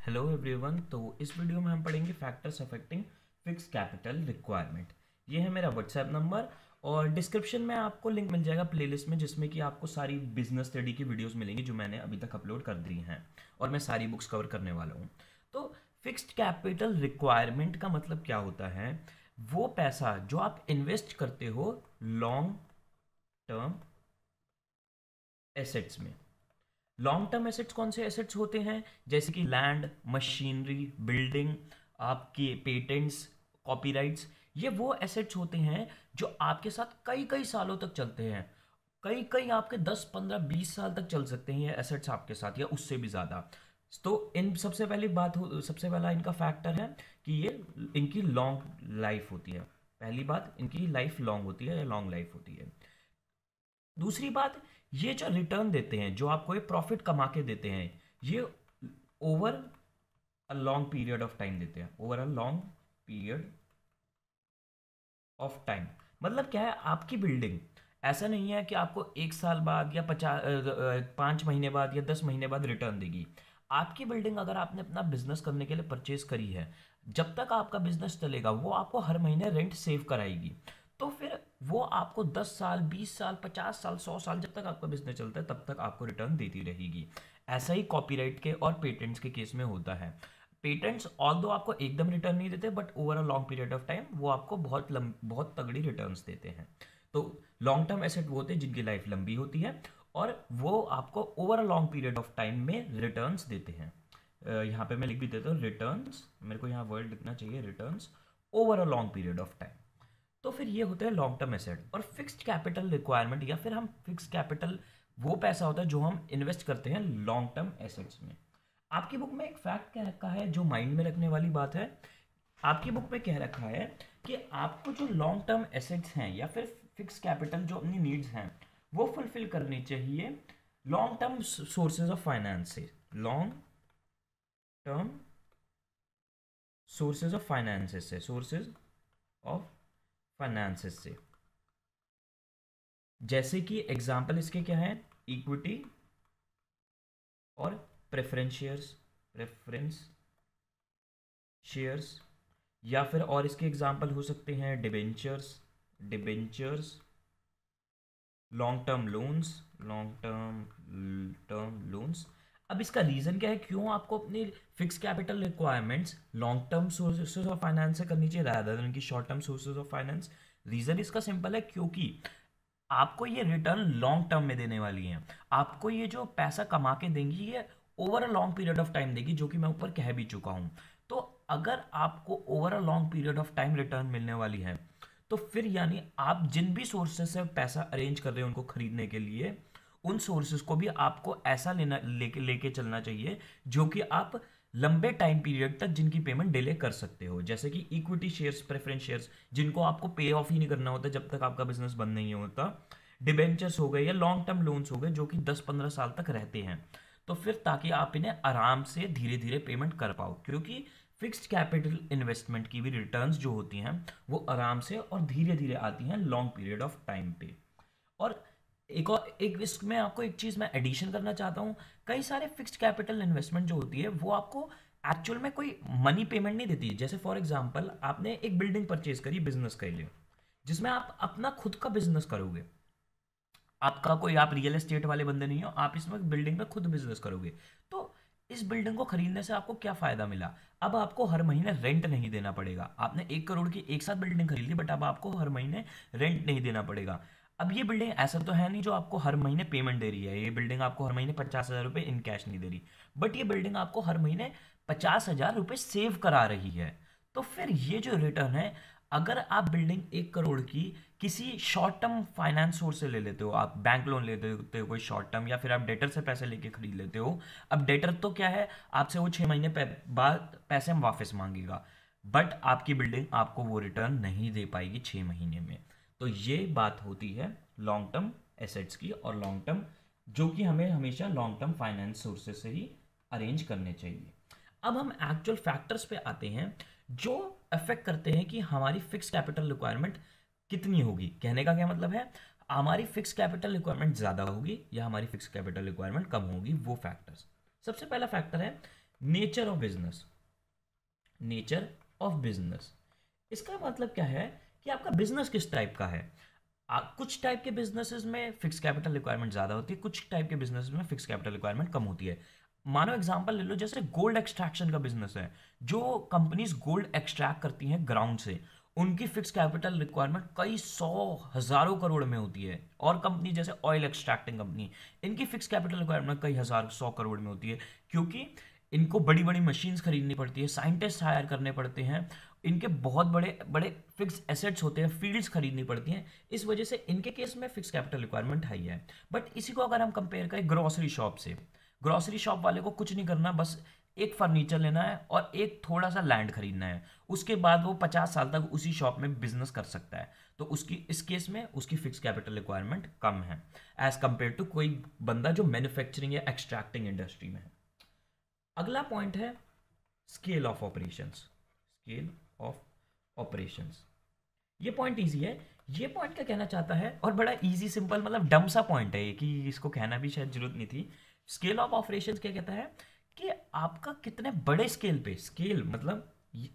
Hello everyone. तो इस video में हम पढ़ेंगे factors affecting fix capital requirement. ये है मेरा व्हाट्सएप नंबर और डिस्क्रिप्शन में आपको लिंक मिल जाएगा प्लेलिस्ट में, जिसमें कि आपको सारी बिजनेस स्टडी की वीडियोस मिलेंगी जो मैंने अभी तक अपलोड कर दी हैं और मैं सारी बुक्स कवर करने वाला हूँ। तो फिक्स्ड कैपिटल रिक्वायरमेंट का मतलब क्या होता है? वो पैसा जो आप इन्वेस्ट करते हो लॉन्ग टर्म एसेट्स में। लॉन्ग टर्म एसेट्स कौन से एसेट्स होते हैं? जैसे कि लैंड, मशीनरी, बिल्डिंग, आपके पेटेंट्स, कॉपीराइट्स। ये वो एसेट्स होते हैं जो आपके साथ कई कई सालों तक चलते हैं। कई कई आपके 10 15 20 साल तक चल सकते हैं ये एसेट्स आपके साथ, या उससे भी ज़्यादा। तो इन सबसे पहला इनका फैक्टर है कि ये इनकी लॉन्ग लाइफ होती है। पहली बात, इनकी लाइफ लॉन्ग होती है या लॉन्ग लाइफ होती है। दूसरी बात, ये जो रिटर्न देते हैं, जो आपको ये प्रॉफिट कमा के देते हैं, ये over a long period of time देते हैं। Over a long period of time मतलब क्या है? आपकी बिल्डिंग ऐसा नहीं है कि आपको 1 साल बाद या 5 महीने बाद या 10 महीने बाद रिटर्न देगी। आपकी बिल्डिंग अगर आपने अपना बिजनेस करने के लिए परचेज करी है, जब तक आपका बिजनेस चलेगा वो आपको हर महीने रेंट सेव कराएगी। तो फिर वो आपको 10 साल, 20 साल, 50 साल, 100 साल, जब तक आपका बिजनेस चलता है तब तक आपको रिटर्न देती रहेगी। ऐसा ही कॉपीराइट के और पेटेंट्स के केस में होता है। पेटेंट्स ऑल दो आपको एकदम रिटर्न नहीं देते, but over a long period of time वो आपको बहुत तगड़ी रिटर्न्स देते हैं। तो लॉन्ग टर्म एसेट वो होते हैं जिनकी लाइफ लंबी होती है और वो आपको over a long period of time में रिटर्न्स देते हैं। यहाँ पे मैं लिख भी देता हूँ रिटर्न्स, मेरे को यहाँ वर्ड लिखना चाहिए, returns over a long period of time. तो फिर ये होते हैं लॉन्ग टर्म एसेट। और फिक्स्ड कैपिटल रिक्वायरमेंट, या फिर हम फिक्स्ड कैपिटल, वो पैसा होता है जो हम इन्वेस्ट करते हैं लॉन्ग टर्म एसेट्स में। आपकी बुक में एक फैक्ट क्या रखा है जो माइंड में रखने वाली बात है। आपकी बुक में कह रखा है कि आपको जो लॉन्ग टर्म एसेट्स हैं या फिर फिक्स कैपिटल जो अपनी नीड्स हैं वो फुलफिल करनी चाहिए long term sources of finance से। Long term sources of finances से, सोर्सेज ऑफ फाइनेंसेस से। जैसे कि एग्जांपल इसके क्या है? इक्विटी और प्रेफरेंस शेयर्स, प्रेफरेंस शेयर्स। या फिर और इसके एग्जांपल हो सकते हैं debentures, debentures, long term loans, long term loans. अब इसका रीज़न क्या है क्यों आपको अपनी fix capital requirements long term sources of finance से करनी चाहिए रादर देन की short term sources of finance? Reason इसका सिंपल है, क्योंकि आपको ये रिटर्न लॉन्ग टर्म में देने वाली हैं। आपको ये जो पैसा कमा के देंगी ये over a long period of time देगी, जो कि मैं ऊपर कह भी चुका हूँ। तो अगर आपको over a long period of time return मिलने वाली है, तो फिर यानी आप जिन भी सोर्सेस से पैसा अरेंज कर रहे हैं उनको खरीदने के लिए, उन सोर्सेस को भी आपको ऐसा लेके चलना चाहिए जो कि आप लंबे टाइम पीरियड तक जिनकी पेमेंट डिले कर सकते हो। जैसे कि इक्विटी शेयर्स, प्रेफरेंस शेयर्स, जिनको आपको पे ऑफ ही नहीं करना होता जब तक आपका बिजनेस बंद नहीं होता। डिबेंचर्स हो गए या लॉन्ग टर्म लोन्स हो गए जो कि 10 15 साल तक रहते हैं। तो फिर ताकि आप इन्हें आराम से धीरे धीरे पेमेंट कर पाओ, क्योंकि फिक्स्ड कैपिटल इन्वेस्टमेंट की भी रिटर्न्स जो होती हैं वो आराम से और धीरे धीरे आती हैं लॉन्ग पीरियड ऑफ टाइम पे। और एक इसमें आपको एक चीज़ मैं एडिशन करना चाहता हूँ। कई सारे फिक्स्ड कैपिटल इन्वेस्टमेंट जो होती है वो आपको एक्चुअल में कोई मनी पेमेंट नहीं देती। जैसे फॉर एग्जांपल आपने एक बिल्डिंग परचेज करी बिजनेस के लिए, जिसमें आप अपना खुद का बिजनेस करोगे। आपका कोई, आप रियल एस्टेट वाले बंदे नहीं हो, आप इसमें बिल्डिंग में खुद बिजनेस करोगे। तो इस बिल्डिंग को खरीदने से आपको क्या फायदा मिला? अब आपको हर महीने रेंट नहीं देना पड़ेगा। आपने 1 करोड़ की एक साथ बिल्डिंग खरीद ली, बट अब आपको हर महीने रेंट नहीं देना पड़ेगा। अब ये बिल्डिंग ऐसा तो है नहीं जो आपको हर महीने पेमेंट दे रही है। ये बिल्डिंग आपको हर महीने 50,000 रुपये इन कैश नहीं दे रही, बट ये बिल्डिंग आपको हर महीने 50,000 रुपये सेव करा रही है। तो फिर ये जो रिटर्न है, अगर आप बिल्डिंग 1 करोड़ की किसी शॉर्ट टर्म फाइनेंस सोर्स से ले लेते हो, आप बैंक लोन ले लेते हो कोई शॉर्ट टर्म, या फिर आप डेटर से पैसे लेके खरीद लेते हो। अब डेटर तो क्या है, आपसे वो 6 महीने बाद पैसे हम वापस मांगेगा, बट आपकी बिल्डिंग आपको वो रिटर्न नहीं दे पाएगी 6 महीने में। तो ये बात होती है लॉन्ग टर्म एसेट्स की, और लॉन्ग टर्म जो कि हमें हमेशा लॉन्ग टर्म फाइनेंस सोर्सेस से ही अरेंज करने चाहिए। अब हम एक्चुअल फैक्टर्स पे आते हैं जो अफेक्ट करते हैं कि हमारी फिक्स कैपिटल रिक्वायरमेंट कितनी होगी। कहने का क्या मतलब है, हमारी फिक्स कैपिटल रिक्वायरमेंट ज़्यादा होगी या हमारी फिक्स कैपिटल रिक्वायरमेंट कम होगी, वो फैक्टर्स। सबसे पहला फैक्टर है nature of business, nature of business, इसका मतलब क्या है कि आपका बिजनेस किस टाइप का है। कुछ टाइप के बिजनेसेस में फिक्स कैपिटल रिक्वायरमेंट ज़्यादा होती है, कुछ टाइप के बिजनेस में फिक्स कैपिटल रिक्वायरमेंट कम होती है। मानो एग्जांपल ले लो, जैसे गोल्ड एक्सट्रैक्शन का बिजनेस है, जो कंपनीज गोल्ड एक्सट्रैक्ट करती हैं ग्राउंड से, उनकी फिक्स कैपिटल रिक्वायरमेंट कई सौ हजारों करोड़ में होती है। और कंपनी जैसे ऑयल एक्सट्रैक्टिंग कंपनी, इनकी फिक्स कैपिटल रिक्वायरमेंट कई हजार 100 करोड़ में होती है, क्योंकि इनको बड़ी बड़ी मशीन्स खरीदनी पड़ती है, साइंटिस्ट हायर करने पड़ते हैं, इनके बहुत बड़े बड़े फिक्स एसेट्स होते हैं, फील्ड्स खरीदनी पड़ती हैं। इस वजह से इनके केस में फिक्स कैपिटल रिक्वायरमेंट हाई है। बट इसी को अगर हम कंपेयर करें ग्रोसरी शॉप से, ग्रोसरी शॉप वाले को कुछ नहीं करना, बस एक फर्नीचर लेना है और एक थोड़ा सा लैंड खरीदना है, उसके बाद वो 50 साल तक उसी शॉप में बिजनेस कर सकता है। तो उसकी इस केस में उसकी फिक्स कैपिटल रिक्वायरमेंट कम है एज कंपेयर टू कोई बंदा जो मैन्युफैक्चरिंग या एक्सट्रैक्टिंग इंडस्ट्री में है। अगला पॉइंट है scale of operations, scale of operations. ये पॉइंट इजी है। ये पॉइंट क्या कहना चाहता है, और बड़ा इजी सिंपल मतलब डम सा पॉइंट है ये, कि इसको कहना भी शायद जरूरत नहीं थी। स्केल ऑफ ऑपरेशंस क्या कहता है कि आपका कितने बड़े स्केल पे, स्केल मतलब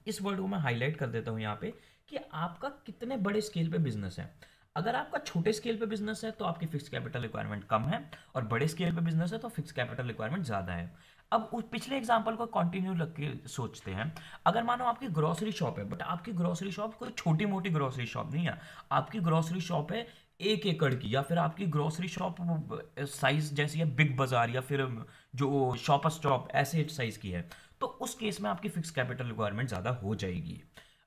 इस वर्ड को मैं हाईलाइट कर देता हूँ यहाँ पे, कि आपका कितने बड़े स्केल पे बिजनेस है। अगर आपका छोटे स्केल पे बिजनेस है तो आपकी फिक्स कैपिटल रिक्वायरमेंट कम है, और बड़े स्केल पे बिजनेस है तो फिक्स कैपिटल रिक्वायरमेंट ज़्यादा है। अब उस पिछले एग्जांपल को कंटिन्यू रख के सोचते हैं। अगर मानो आपकी ग्रोसरी शॉप है, बट आपकी ग्रोसरी शॉप कोई छोटी मोटी ग्रोसरी शॉप नहीं है, आपकी ग्रोसरी शॉप है 1 एकड़ की, या फिर आपकी ग्रोसरी शॉप साइज जैसी है बिग बाजार या फिर जो शॉपर स्टॉप ऐसे साइज की है, तो उस केस में आपकी फिक्स कैपिटल रिक्वायरमेंट ज़्यादा हो जाएगी।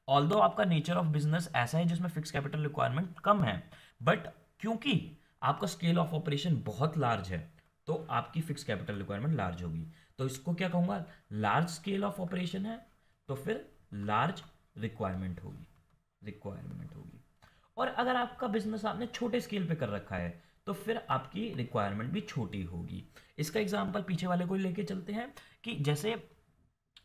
ऑल्दो आपका नेचर ऑफ बिजनेस ऐसा है जिसमें फिक्स कैपिटल रिक्वायरमेंट कम है, बट क्योंकि आपका स्केल ऑफ ऑपरेशन बहुत लार्ज है, तो आपकी फिक्स कैपिटल रिक्वायरमेंट लार्ज होगी। तो इसको क्या कहूँगा, लार्ज स्केल ऑफ ऑपरेशन है तो फिर लार्ज रिक्वायरमेंट होगी, रिक्वायरमेंट होगी। और अगर आपका बिजनेस आपने छोटे स्केल पे कर रखा है तो फिर आपकी रिक्वायरमेंट भी छोटी होगी। इसका एग्जांपल पीछे वाले को लेके चलते हैं, कि जैसे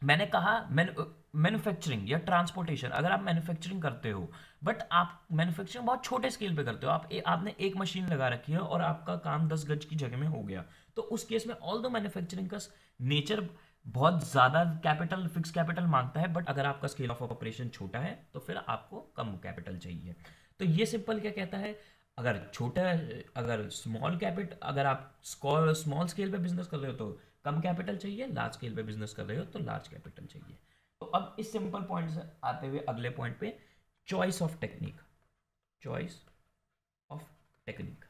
मैंने कहा मैन्युफैक्चरिंग या ट्रांसपोर्टेशन, अगर आप मैन्युफैक्चरिंग करते हो बट आप मैन्युफैक्चरिंग बहुत छोटे स्केल पे करते हो, आपने एक मशीन लगा रखी है और आपका काम 10 गज की जगह में हो गया, तो उस केस में ऑल दो मैन्युफैक्चरिंग का नेचर बहुत ज़्यादा कैपिटल, फिक्स कैपिटल मांगता है, बट अगर आपका स्केल ऑफ ऑपरेशन छोटा है तो फिर आपको कम कैपिटल चाहिए। तो ये सिंपल क्या कहता है, अगर छोटा, अगर स्मॉल कैपिटल, अगर आप स्मॉल स्केल पे बिजनेस कर रहे हो तो कम कैपिटल चाहिए, लार्ज स्केल पे बिजनेस कर रहे हो तो लार्ज कैपिटल चाहिए। तो अब इस सिंपल पॉइंट से आते हुए अगले पॉइंट पे, choice of technique, choice of technique.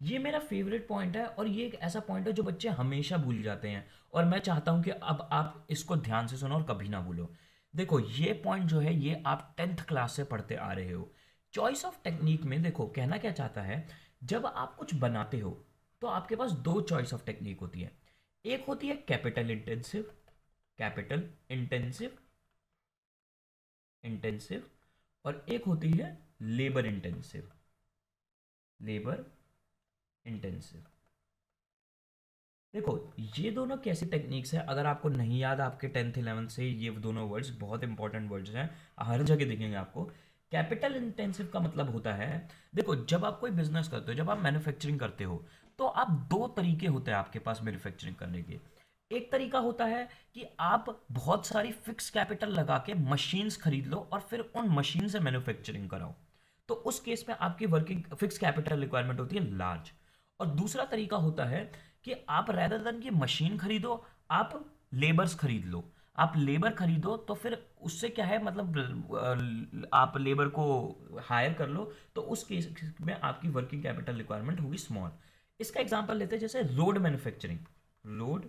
ये मेरा फेवरेट पॉइंट है, और ये एक ऐसा पॉइंट है जो बच्चे हमेशा भूल जाते हैं, और मैं चाहता हूं कि अब आप इसको ध्यान से सुनो और कभी ना भूलो। देखो ये पॉइंट जो है ये आप 10th क्लास से पढ़ते आ रहे हो। चॉइस ऑफ टेक्निक में देखो कहना क्या चाहता है, जब आप कुछ बनाते हो तो आपके पास दो चॉइस ऑफ टेक्निक होती है। एक होती है capital intensive, capital intensive, intensive, और एक होती है लेबर इंटेंसिव, लेबर इंटेंसिव। देखो ये दोनों कैसी टेक्निक्स है, अगर आपको नहीं याद, आपके 10th 11th से ये दोनों वर्ड्स बहुत इंपॉर्टेंट वर्ड्स हैं, हर जगह दिखेंगे आपको। कैपिटल इंटेंसिव का मतलब होता है, देखो जब आप कोई बिजनेस करते हो, जब आप मैन्युफैक्चरिंग करते हो, तो आप दो तरीके होते हैं आपके पास मैन्युफैक्चरिंग करने के। एक तरीका होता है कि आप बहुत सारी फिक्स कैपिटल लगा के मशीन्स खरीद लो और फिर उन मशीन से मैन्युफैक्चरिंग कराओ, तो उस केस में आपकी वर्किंग फिक्स कैपिटल रिक्वायरमेंट होती है लार्ज। और दूसरा तरीका होता है कि आप रेदर देन की मशीन खरीदो, आप लेबर्स खरीद लो, आप लेबर खरीदो, तो फिर उससे क्या है, मतलब आप लेबर को हायर कर लो, तो उस केस में आपकी वर्किंग कैपिटल रिक्वायरमेंट होगी स्मॉल। इसका एग्जांपल लेते हैं, जैसे road manufacturing, road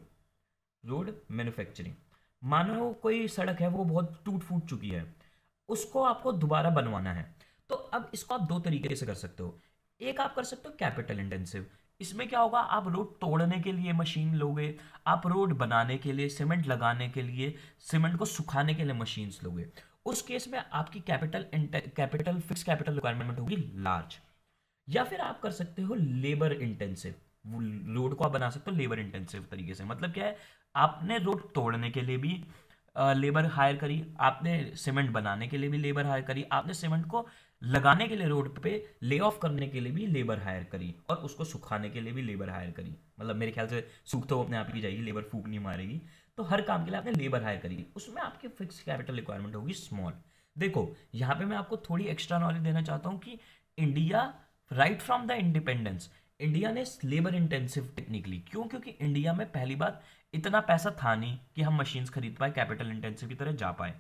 road manufacturing. मानो कोई सड़क है वो बहुत टूट फूट चुकी है, उसको आपको दोबारा बनवाना है, तो अब इसको आप दो तरीके से कर सकते हो। एक आप कर सकते हो कैपिटल इंटेंसिव, इसमें क्या होगा, आप रोड तोड़ने के लिए मशीन लोगे, आप रोड बनाने के लिए, सीमेंट लगाने के लिए, सीमेंट को सुखाने के लिए मशीन्स लोगे। उस केस में आपकी कैपिटल फिक्स कैपिटल रिक्वायरमेंट होगी लार्ज। या फिर आप कर सकते हो लेबर इंटेंसिव, रोड को आप बना सकते हो लेबर इंटेंसिव तरीके से। मतलब क्या है, आपने रोड तोड़ने के लिए भी लेबर हायर करी, आपने सीमेंट बनाने के लिए भी लेबर हायर करी, आपने सीमेंट को लगाने के लिए रोड पे ले ऑफ करने के लिए भी लेबर हायर करी, और उसको सुखाने के लिए भी लेबर हायर करी। मतलब मेरे ख्याल से सूख तो अपने आप ही जाएगी, लेबर फूक नहीं मारेगी। तो हर काम के लिए आपने लेबर हायर करी, उसमें आपकी फिक्स कैपिटल रिक्वायरमेंट होगी स्मॉल। देखो यहाँ पे मैं आपको थोड़ी एक्स्ट्रा नॉलेज देना चाहता हूँ कि India right from the independence, India ने लेबर इंटेंसिव टेक्निक ली। क्यों? क्योंकि इंडिया में पहली बात इतना पैसा था नहीं कि हम मशीन्स खरीद पाए, कैपिटल इंटेंसिव की तरह जा पाए।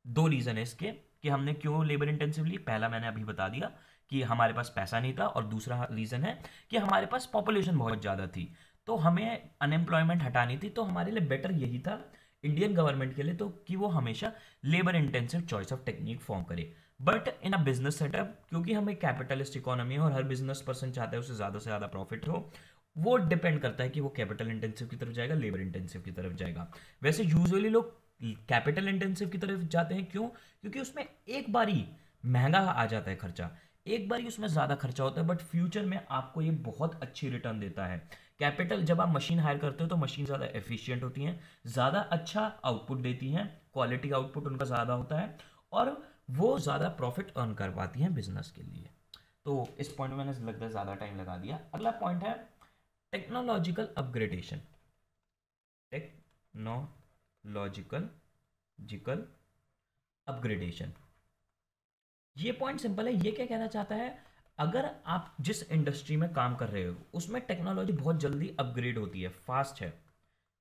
दो रीज़न है इसके कि हमने क्यों लेबर इंटेंसिव ली। पहला मैंने अभी बता दिया कि हमारे पास पैसा नहीं था, और दूसरा रीज़न है कि हमारे पास पॉपुलेशन बहुत ज़्यादा थी, तो हमें अनएम्प्लॉयमेंट हटानी थी। तो हमारे लिए बेटर यही था इंडियन गवर्नमेंट के लिए तो कि वो हमेशा labour intensive choice of technique form करे। But in a business setup, क्योंकि हमें कैपिटलिस्ट इकोनॉमी है और हर बिजनेस पर्सन चाहता है उससे ज़्यादा प्रॉफिट हो, वो डिपेंड करता है कि वो कैपिटल इंटेंसिव की तरफ जाएगा, लेबर इंटेंसिव की तरफ जाएगा। वैसे यूजुअली लोग कैपिटल इंटेंसिव की तरफ जाते हैं। क्यों? क्योंकि उसमें एक बारी महंगा आ जाता है खर्चा, एक बार ही उसमें ज़्यादा खर्चा होता है, बट फ्यूचर में आपको ये बहुत अच्छी रिटर्न देता है। कैपिटल जब आप मशीन हायर करते हो तो मशीन ज़्यादा एफिशिएंट होती हैं, ज़्यादा अच्छा आउटपुट देती हैं, क्वालिटी आउटपुट उनका ज़्यादा होता है, और वो ज़्यादा प्रॉफिट अर्न कर पाती हैं बिजनेस के लिए। तो इस पॉइंट में मैंने लगता है ज़्यादा टाइम लगा दिया। अगला पॉइंट है टेक्नोलॉजिकल अपग्रेडेशन। टेक्नोलॉजिकल अपग्रेडेशन, ये पॉइंट सिंपल है। ये क्या कहना चाहता है, अगर आप जिस इंडस्ट्री में काम कर रहे हो उसमें टेक्नोलॉजी बहुत जल्दी अपग्रेड होती है, फास्ट है,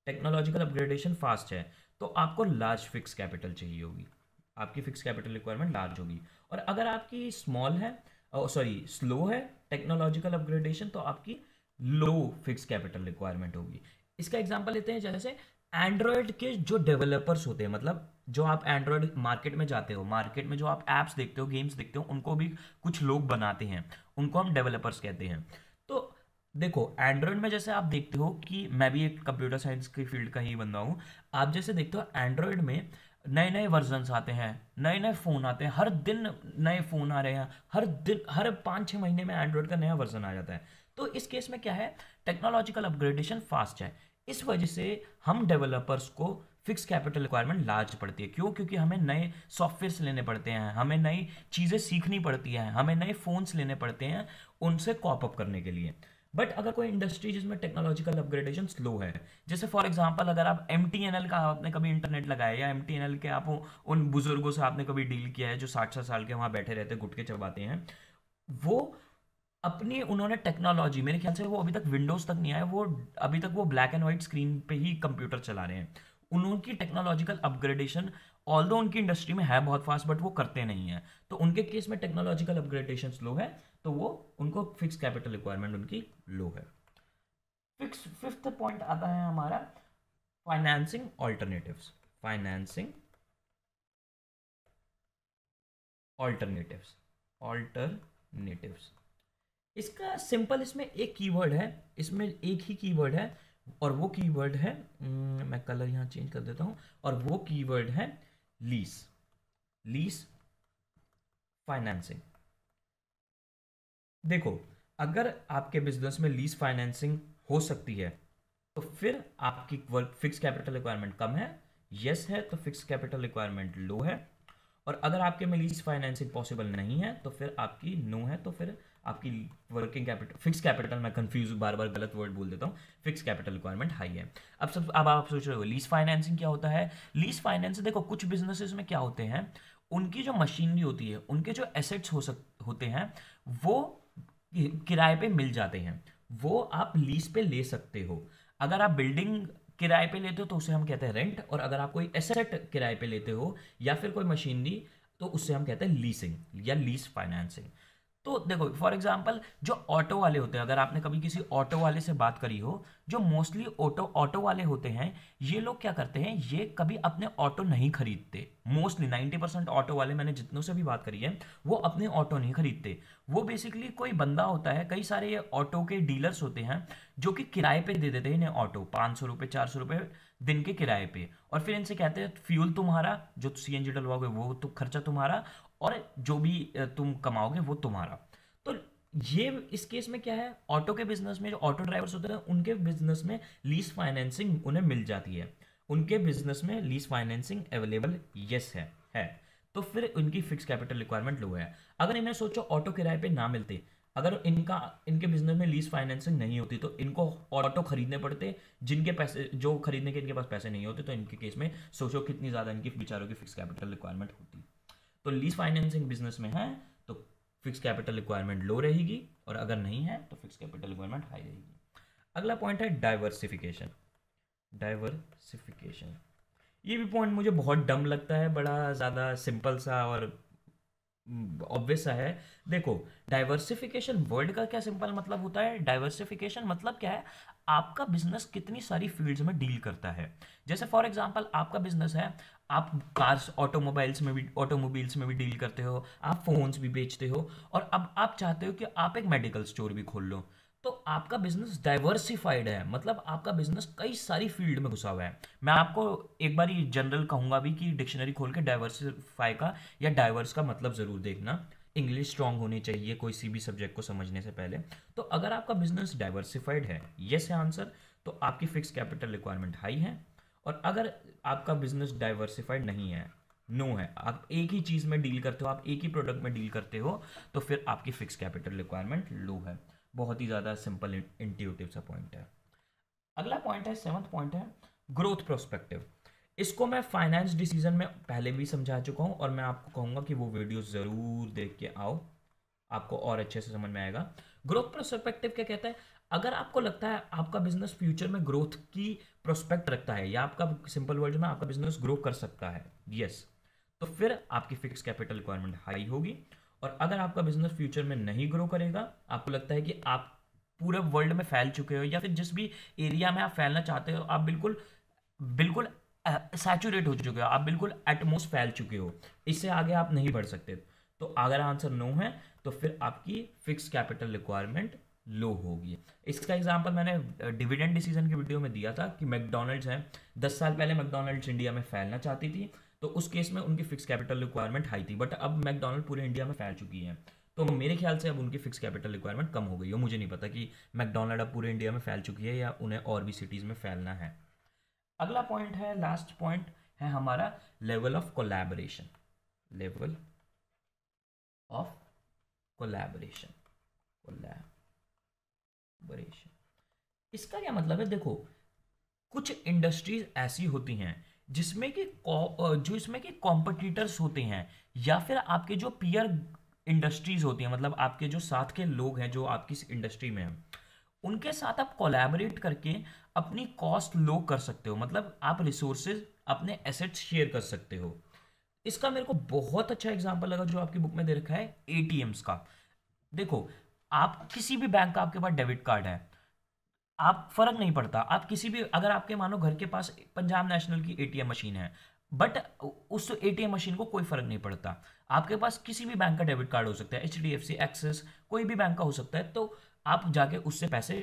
टेक्नोलॉजिकल अपग्रेडेशन फास्ट है, तो आपको लार्ज फिक्स कैपिटल चाहिए होगी, आपकी फिक्स कैपिटल रिक्वायरमेंट लार्ज होगी। और अगर आपकी स्मॉल है, सॉरी स्लो है टेक्नोलॉजिकल अपग्रेडेशन, तो आपकी लो फिक्स कैपिटल रिक्वायरमेंट होगी। इसका एग्जांपल लेते हैं, जैसे एंड्रॉयड के जो डेवलपर्स होते हैं, मतलब जो आप एंड्रॉयड मार्केट में जाते हो, मार्केट में जो आप ऐप्स देखते हो, गेम्स देखते हो, उनको भी कुछ लोग बनाते हैं, उनको हम डेवलपर्स कहते हैं। तो देखो एंड्रॉयड में जैसे आप देखते हो कि मैं भी एक कंप्यूटर साइंस की फील्ड का ही बंदा हूँ, आप जैसे देखते हो एंड्रॉयड में नए नए वर्जन्स आते हैं, नए नए फ़ोन आते हैं, हर दिन नए फ़ोन आ रहे हैं, हर दिन हर 5-6 महीने में एंड्रॉयड का नया वर्जन आ जाता है। तो इस केस में क्या है, टेक्नोलॉजिकल अपग्रेडेशन फास्ट है, इस वजह से हम डेवलपर्स को फिक्स कैपिटल रिक्वायरमेंट लार्ज पड़ती है। क्यों? क्योंकि हमें नए सॉफ्टवेयर्स लेने पड़ते हैं, हमें नई चीज़ें सीखनी पड़ती हैं, हमें नए फ़ोन्स लेने पड़ते हैं उनसे कॉप अप करने के लिए। बट अगर कोई इंडस्ट्री जिसमें टेक्नोलॉजिकल अपग्रेडेशन स्लो है, जैसे फॉर एग्जांपल अगर आप MTNL का आपने कभी इंटरनेट लगाया, या MTNL के आप उन बुजुर्गों से आपने कभी डील किया है जो 60-60 साल के वहाँ बैठे रहते गुटके चबाते हैं, वो अपनी उन्होंने टेक्नोलॉजी, मेरे ख्याल से वो अभी तक विंडोज़ तक नहीं आया, वो अभी तक वो ब्लैक एंड वाइट स्क्रीन पे ही कंप्यूटर चला रहे हैं। उनकी टेक्नोलॉजिकल अपग्रेडेशन ऑल्दो उनकी इंडस्ट्री में है बहुत फास्ट, बट वो करते नहीं है, तो उनके केस में टेक्नोलॉजिकल अपग्रेडेशन स्लो है, तो वो उनको फिक्स कैपिटल रिक्वायरमेंट उनकी लो है। फिफ्थ पॉइंट आता है हमारा फाइनेंसिंग ऑल्टरनेटिव्स। फाइनेंसिंग ऑल्टरनेटिव्स, इसका सिंपल, इसमें एक कीवर्ड है, इसमें एक ही कीवर्ड है, और वो कीवर्ड है, मैं कलर यहाँ चेंज कर देता हूँ, और वो कीवर्ड है लीज फाइनेंसिंग। देखो अगर आपके बिजनेस में लीज फाइनेंसिंग हो सकती है तो फिर आपकी फिक्स कैपिटल रिक्वायरमेंट कम है, यस है तो फिक्स कैपिटल रिक्वायरमेंट लो है, और अगर आपके में लीज फाइनेंसिंग पॉसिबल नहीं है तो फिर आपकी नो है, तो फिर आपकी वर्किंग कैपिटल, फिक्स कैपिटल, मैं कंफ्यूज बार बार गलत वर्ड बोल देता हूँ, फिक्स कैपिटल रिक्वायरमेंट हाई है। अब आप सोच रहे हो लीज फाइनेंसिंग क्या होता है। लीज फाइनेंसिंग, देखो कुछ बिजनेसेस में क्या होते हैं, उनकी जो मशीनरी होती है, उनके जो एसेट्स होते हैं, वो किराए पे मिल जाते हैं, वो आप लीज पे ले सकते हो। अगर आप बिल्डिंग किराए पे लेते हो तो उसे हम कहते हैं रेंट, और अगर आप कोई एसेट किराए पे लेते हो या फिर कोई मशीनरी, तो उससे हम कहते हैं लीसिंग या लीज फाइनेंसिंग। तो देखो फॉर एग्जांपल जो ऑटो वाले होते हैं, अगर आपने कभी किसी ऑटो वाले से बात करी हो, जो मोस्टली ऑटो वाले होते हैं, ये लोग क्या करते हैं, ये कभी अपने ऑटो नहीं खरीदते। मोस्टली 90% ऑटो वाले मैंने जितनों से भी बात करी है, वो अपने ऑटो नहीं खरीदते। वो बेसिकली कोई बंदा होता है, कई सारे ये ऑटो के डीलर्स होते हैं जो कि किराए पे दे देते हैं इन्हें ऑटो, 500 रुपये 400 रुपये दिन के किराए पे, और फिर इनसे कहते हैं फ्यूल तुम्हारा, जो CNG डलवाओगे वो तो खर्चा तुम्हारा, और जो भी तुम कमाओगे वो तुम्हारा। तो ये इस केस में क्या है, ऑटो के बिजनेस में जो ऑटो ड्राइवर्स होते हैं उनके बिजनेस में लीज फाइनेंसिंग उन्हें मिल जाती है, उनके बिजनेस में लीज फाइनेंसिंग अवेलेबल यस है, तो फिर उनकी फिक्स कैपिटल रिक्वायरमेंट लो है। अगर इन्हें सोचो ऑटो किराए पे ना मिलते, अगर इनके बिजनेस में लीज फाइनेंसिंग नहीं होती तो इनको ऑटो खरीदने पड़ते, जिनके पैसे, जो खरीदने के इनके पास पैसे नहीं होते, तो इनके केस में सोचो कितनी ज़्यादा इनकी बेचारों की फिक्स कैपिटल रिक्वायरमेंट होती। तो लीज फाइनेंसिंग बिजनेस में है तो फिक्स कैपिटल रिक्वायरमेंट लो रहेगी, और अगर नहीं है तो फिक्स कैपिटल रिक्वायरमेंट हाई रहेगी। अगला पॉइंट है डाइवर्सिफिकेशन। डाइवर्सिफिकेशन, ये भी पॉइंट मुझे बहुत डम लगता है, बड़ा ज़्यादा सिंपल सा और ऑब्वियस सा है। देखो, डाइवर्सिफिकेशन वर्ड का क्या सिंपल मतलब होता है? डाइवर्सिफिकेशन मतलब क्या है? आपका बिजनेस कितनी सारी फील्ड्स में डील करता है। जैसे फॉर एग्जांपल आपका बिजनेस है, आप कार्स ऑटोमोबाइल्स में भी डील करते हो, आप फोन्स भी बेचते हो, और अब आप चाहते हो कि आप एक मेडिकल स्टोर भी खोल लो। तो आपका बिजनेस डाइवर्सिफाइड है, मतलब आपका बिजनेस कई सारी फील्ड में घुसा हुआ है। मैं आपको एक बार ये जनरल कहूंगा भी कि डिक्शनरी खोल के डाइवर्सिफाई का या डाइवर्स का मतलब ज़रूर देखना। इंग्लिश स्ट्रांग होनी चाहिए कोई सी भी सब्जेक्ट को समझने से पहले। तो अगर आपका बिजनेस डाइवर्सिफाइड है, यस है आंसर, तो आपकी फिक्स कैपिटल रिक्वायरमेंट हाई है। और अगर आपका बिजनेस डाइवर्सिफाइड नहीं है, नो है, आप एक ही चीज़ में डील करते हो, आप एक ही प्रोडक्ट में डील करते हो, तो फिर आपकी फिक्स कैपिटल रिक्वायरमेंट लो है। बहुत ही ज़्यादा सिंपल इंट्यूटिव सा पॉइंट है। अगला पॉइंट है, सेवंथ पॉइंट है, ग्रोथ प्रोस्पेक्टिव। इसको मैं फाइनेंस डिसीजन में पहले भी समझा चुका हूँ, और मैं आपको कहूँगा कि वो वीडियो ज़रूर देख के आओ, आपको और अच्छे से समझ में आएगा। ग्रोथ प्रोस्पेक्टिव क्या कहता है? अगर आपको लगता है आपका बिजनेस फ्यूचर में ग्रोथ की प्रोस्पेक्ट रखता है, या आपका सिंपल वर्ड में आपका बिजनेस ग्रो कर सकता है, यस, तो फिर आपकी फिक्स कैपिटल रिक्वायरमेंट हाई होगी। और अगर आपका बिजनेस फ्यूचर में नहीं ग्रो करेगा, आपको लगता है कि आप पूरे वर्ल्ड में फैल चुके हो, या फिर जिस भी एरिया में आप फैलना चाहते हो आप बिल्कुल बिल्कुल सैचुरेट हो चुके हो, आप बिल्कुल एटमोस्ट फैल चुके हो, इससे आगे आप नहीं बढ़ सकते, तो अगर आंसर नो है तो फिर आपकी फिक्स कैपिटल रिक्वायरमेंट लो होगी। इसका एग्जांपल मैंने डिविडेंड डिसीजन की वीडियो में दिया था कि मैकडोनल्ड्स है, 10 साल पहले मैकडोनल्ड्स इंडिया में फैलना चाहती थी, तो उस केस में उनकी फिक्स कैपिटल रिक्वायरमेंट हाई थी, बट अब मैकडोनल्ड पूरे इंडिया में फैल चुकी है, तो मेरे ख्याल से अब उनकी फिक्स कैपिटल रिक्वायरमेंट कम हो गई हो। मुझे नहीं पता कि मैकडोनल्ड अब पूरे इंडिया में फैल चुकी है या उन्हें और भी सिटीज़ में फैलना है। अगला पॉइंट है, लास्ट पॉइंट है हमारा, level of collaboration. Level of collaboration. Collaboration, इसका क्या मतलब है? देखो, कुछ इंडस्ट्रीज ऐसी होती हैं जिसमें कि जो इसमें कि कॉम्पिटिटर्स होते हैं, या फिर आपके जो पीयर इंडस्ट्रीज होती हैं, मतलब आपके जो साथ के लोग हैं जो आपकी इस इंडस्ट्री में हैं, उनके साथ आप कोलैबोरेट करके अपनी कॉस्ट लो कर सकते हो, मतलब आप रिसोर्सेज, अपने एसेट्स शेयर कर सकते हो। इसका मेरे को बहुत अच्छा एग्जांपल लगा जो आपकी बुक में दे रखा है, एटीएम्स का। देखो, आप किसी भी बैंक का आपके पास डेबिट कार्ड है, आप फर्क नहीं पड़ता, आप किसी भी, अगर आपके मानो घर के पास पंजाब नेशनल की एटीएम मशीन है, बट उस एटीएम मशीन को कोई फर्क नहीं पड़ता, आपके पास किसी भी बैंक का डेबिट कार्ड हो सकता है, एचडीएफसी, एक्सिस, कोई भी बैंक का हो सकता है, तो आप जाके उससे पैसे,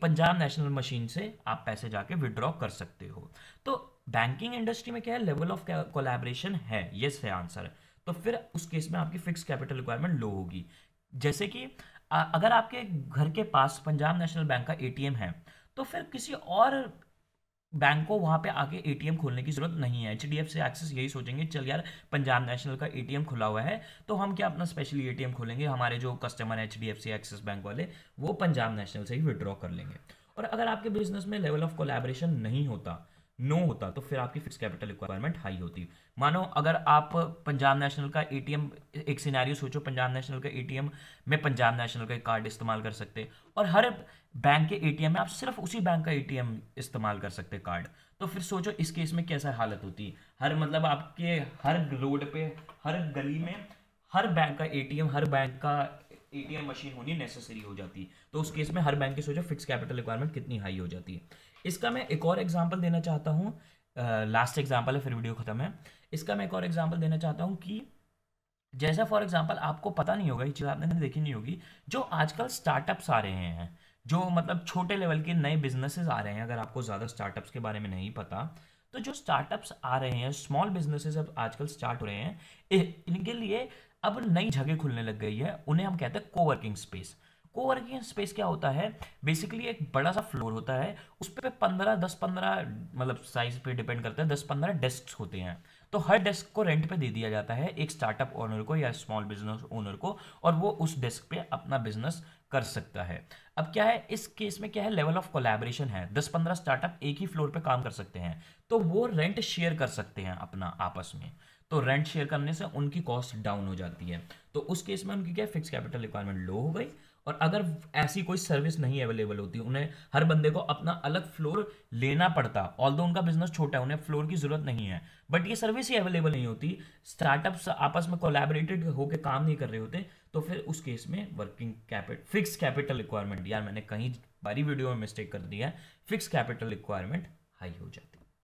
पंजाब नेशनल मशीन से आप पैसे जाके विड्रॉ कर सकते हो। तो बैंकिंग इंडस्ट्री में क्या है, लेवल ऑफ कोलैबोरेशन है, यस है आंसर, तो फिर उस केस में आपकी फिक्स कैपिटल रिक्वायरमेंट लो होगी। जैसे कि अगर आपके घर के पास पंजाब नेशनल बैंक का एटीएम है, तो फिर किसी और बैंक को वहां पे आके एटीएम खोलने की जरूरत नहीं है। एचडीएफसी एक्सिस यही सोचेंगे, चल यार पंजाब नेशनल का एटीएम खुला हुआ है, तो हम क्या अपना स्पेशली एटीएम खोलेंगे, हमारे जो कस्टमर है एचडीएफसी एक्सिस बैंक वाले, वो पंजाब नेशनल से ही विड्रॉ कर लेंगे। और अगर आपके बिजनेस में लेवल ऑफ कोलैबोरेशन नहीं होता, नो होता, तो फिर आपकी फिक्स कैपिटल रिक्वायरमेंट हाई होती। मानो अगर आप पंजाब नेशनल का एटीएम, एक सिनेरियो सोचो, पंजाब नेशनल का एटीएम में पंजाब नेशनल का कार्ड इस्तेमाल कर सकते, और हर बैंक के एटीएम में आप सिर्फ उसी बैंक का एटीएम इस्तेमाल कर सकते कार्ड, तो फिर सोचो इस केस में कैसा हालत होती। हर, मतलब आपके हर रोड पे, हर गली में, हर बैंक का एटीएम, हर बैंक का एटीएम मशीन होनी नेसेसरी हो जाती, तो उस केस में हर बैंक की सोचो फिक्स कैपिटल रिक्वायरमेंट कितनी हाई हो जाती है। इसका मैं एक और एग्जांपल देना चाहता हूँ, लास्ट एग्जांपल है फिर वीडियो खत्म है। इसका मैं एक और एग्जांपल देना चाहता हूँ कि जैसा फॉर एग्जांपल, आपको पता नहीं होगा, ये चीज़ आपने देखी नहीं होगी, जो आजकल स्टार्टअप्स आ रहे हैं, जो मतलब छोटे लेवल के नए बिजनेसेस आ रहे हैं, अगर आपको ज़्यादा स्टार्टअप्स के बारे में नहीं पता, तो जो स्टार्टअप्स आ रहे हैं, स्मॉल बिजनेसेस अब आजकल स्टार्ट हो रहे हैं, इनके लिए अब नई जगह खुलने लग गई है, उन्हें हम कहते हैं कोवर्किंग स्पेस। कोवर्किंग स्पेस क्या होता है, बेसिकली एक बड़ा सा फ्लोर होता है, उस पे 10-15 मतलब साइज पे डिपेंड करता है, 10-15 डेस्क होते हैं। तो हर डेस्क को रेंट पे दे दिया जाता है एक स्टार्टअप ओनर को या स्मॉल बिजनेस ओनर को, और वो उस डेस्क पे अपना बिजनेस कर सकता है। अब क्या है इस केस में, क्या है, लेवल ऑफ कोलैबोरेशन है, 10-15 स्टार्टअप एक ही फ्लोर पे काम कर सकते हैं, तो वो रेंट शेयर कर सकते हैं अपना आपस में। तो रेंट शेयर करने से उनकी कॉस्ट डाउन हो जाती है। तो उस केस में उनकी क्या फिक्स कैपिटल रिक्वायरमेंट लो हो गई। और अगर ऐसी कोई सर्विस नहीं अवेलेबल होती, उन्हें हर बंदे को अपना अलग फ्लोर लेना पड़ता, ऑल्दो उनका बिजनेस छोटा है, उन्हें फ्लोर की जरूरत नहीं है, बट ये सर्विस ही अवेलेबल नहीं होती, स्टार्टअप्स आपस में कोलैबोरेटेड होकर काम नहीं कर रहे होते, तो फिर उस केस में working capital, fix capital requirement, यार मैंने कहीं बारी वीडियो में मिस्टेक कर दिया है, फिक्स कैपिटल रिक्वायरमेंट हाई हो जाती है।